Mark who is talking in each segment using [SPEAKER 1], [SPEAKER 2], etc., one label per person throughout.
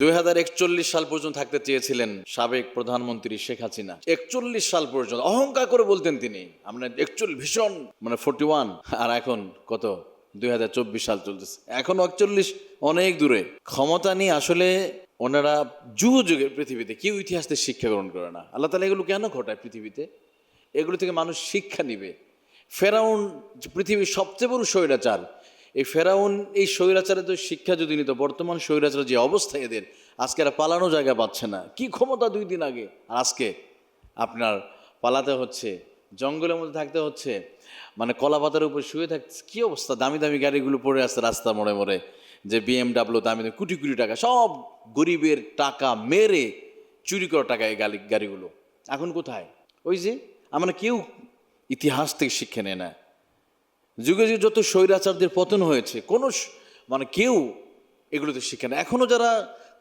[SPEAKER 1] 2041 সাল পর্যন্ত থাকতে চেয়েছিলেন সাবেক প্রধানমন্ত্রী শেখ হাসিনা। 41 সাল পর্যন্ত অহংকার করে বলতেন তিনি, আমরা 41 ভীষণ 41, আর এখন কত 2024 সাল চলতেছে, এখনো 41 অনেক দূরে। ক্ষমতা নিয়ে আসলে ওনারা যুগ যুগের পৃথিবীতে কেউ ইতিহাস থেকে শিক্ষা গ্রহণ করে না। আল্লাহ তাআলা এগুলো কেন ঘটায় পৃথিবীতে? এগুলো থেকে মানুষ শিক্ষা নিবে। ফেরাউন পৃথিবীর সবচেয়ে বড় স্বৈরাচার। এই ফেরাউন এই স্বৈরাচারে তো শিক্ষা যদি নিত, বর্তমান স্বৈরাচারের যে অবস্থা এদের, আজকে এরা পালানো জায়গা পাচ্ছে না। কি ক্ষমতা 2 দিন আগে, আর আজকে আপনার পালাতে হচ্ছে, জঙ্গলের মধ্যে থাকতে হচ্ছে, মানে কলা পাতার উপর শুয়ে থাকছে। কি অবস্থা, দামি দামি গাড়িগুলো পড়ে আসছে রাস্তা মোড়ে মোড়ে, যে BMW দামি দামি কোটি কোটি টাকা, সব গরিবের টাকা মেরে চুরি করা টাকা এই গাড়িগুলো এখন কোথায়? ওই যে আমরা কেউ ইতিহাস থেকে শিক্ষা নেয় না। যুগে যুগে যত স্বৈরাচারদের পতন হয়েছে, কোনো মানে কেউ এগুলোতে শিক্ষা নেয়। এখনও যারা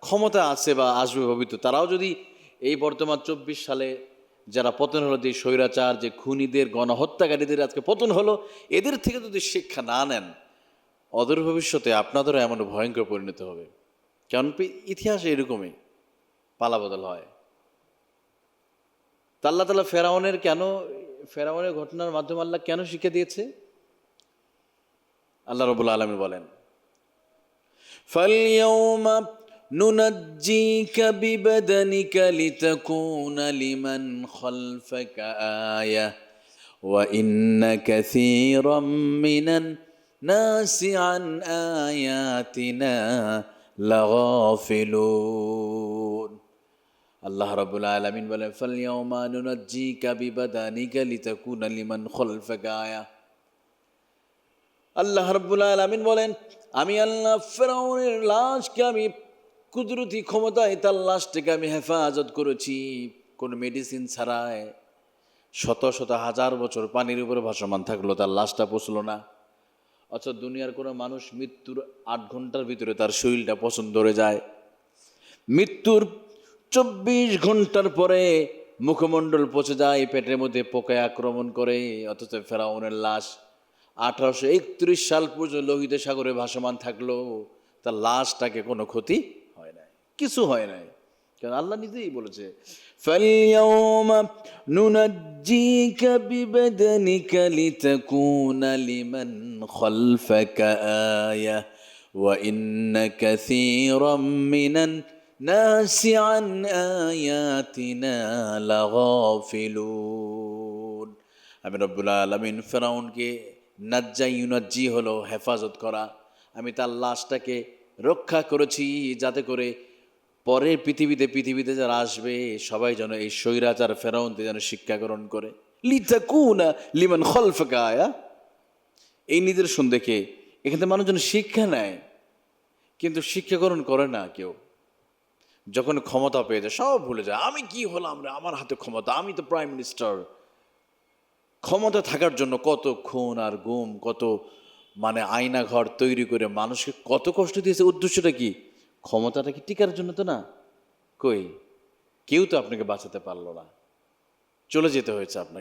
[SPEAKER 1] ক্ষমতা আছে বা আসবে ভবিষ্যৎ, তারাও যদি এই বর্তমান 24 সালে যারা পতন হলো, যে স্বৈরাচার, যে খুনিদের, গণহত্যাকারীদের আজকে পতন হলো, এদের থেকে যদি শিক্ষা না নেন, অদূর ভবিষ্যতে আপনাদেরও এমন ভয়ঙ্কর পরিণত হবে। কারণ ইতিহাস এরকমই পালাবদল হয়। তা আল্লাহ তাআলা ফেরাউনের ঘটনার মাধ্যমে আল্লাহ কেন শিক্ষা দিয়েছে? আল্লাহ রাব্বুল আলামিন বলেন, ফালইয়াউমা নুনাজ্জিকা বিবাদানিকা লিতাকুনা লিমান খালফাকা আয়া ওয়া ইন্না কাসীরাম মিনান নাসি আন আয়াতিনা লাগাফিলুন। আল্লাহ রাব্বুল আলামিন বলেন, ফালইয়াউমা নুনাজ্জিকা বিবাদানিকা লিতাকুনা লিমান খালফাকা আয়া। আল্লাহ রাব্বুল আলামিন বলেন, আমি আল্লাহ ফেরাউনের লাশকে আমি কুদরতি ক্ষমতায় তার লাশটাকে আমি হেফাজত করেছি, কোন মেডিসিন ছাড়াই। শত শত হাজার বছর পানির উপরে ভাসমান থাকলো, তার লাশটা পচলো না। অথচ দুনিয়ার কোনো মানুষ মৃত্যুর 8 ঘন্টার ভিতরে তার শরীরটা পচন ধরে যায়। মৃত্যুর 24 ঘন্টার পরে মুখমণ্ডল পচে যায়, পেটের মধ্যে পোকায় আক্রমণ করে। অথচ ফেরাউনের লাশ 1831 সাল পর্যন্ত লোহিত সাগরে ভাসমান থাকলো, তার লাশটাকে কোনো ক্ষতি হয় নাই, কিছু হয় নাই। কারণ আল্লাহ নিজেই বলেছে, ফালইয়াউমা নুনাজ্জিকা বিবাদানিকা লিতাকুনা লিমান খালফাকা আয়া ওয়া ইন্না কাসীরাম মিনান নাসি আন আয়াতিনা লাগাফিলুন। আমি রব্বুল আলামিন ফেরাউনকে ইউনাজ্জি হলো হেফাজত করা, আমি তার লাশটাকে রক্ষা করেছি, যাতে করে পরের পৃথিবীতে যারা আসবে সবাই যেন এই স্বৈরাচার ফেরাউনকে যেন শিক্ষা গ্রহণ করে। লিতাকুনা লিমান খালফাকা আয়া, এই নিদর্শন দেখে এখান থেকে মানুষ যেন শিক্ষা নেয়, কিন্তু শিক্ষা গ্রহণ করে না কেউ। যখন ক্ষমতা পেয়ে যায় সব ভুলে যায়, আমি কি হলাম রে, আমার হাতে ক্ষমতা, আমি তো প্রাইম মিনিস্টার। ক্ষমতা থাকার জন্য কত খুন আর গুম, কত মানে আয়না ঘর তৈরি করে মানুষকে কত কষ্ট দিয়েছে। উদ্দেশ্যটা কি? ক্ষমতাটা কি টিকার জন্য? তো না। কই, কেউ তো আপনাকে বাঁচাতে পারলো না, চলে যেতে হয়েছে আপনাকে।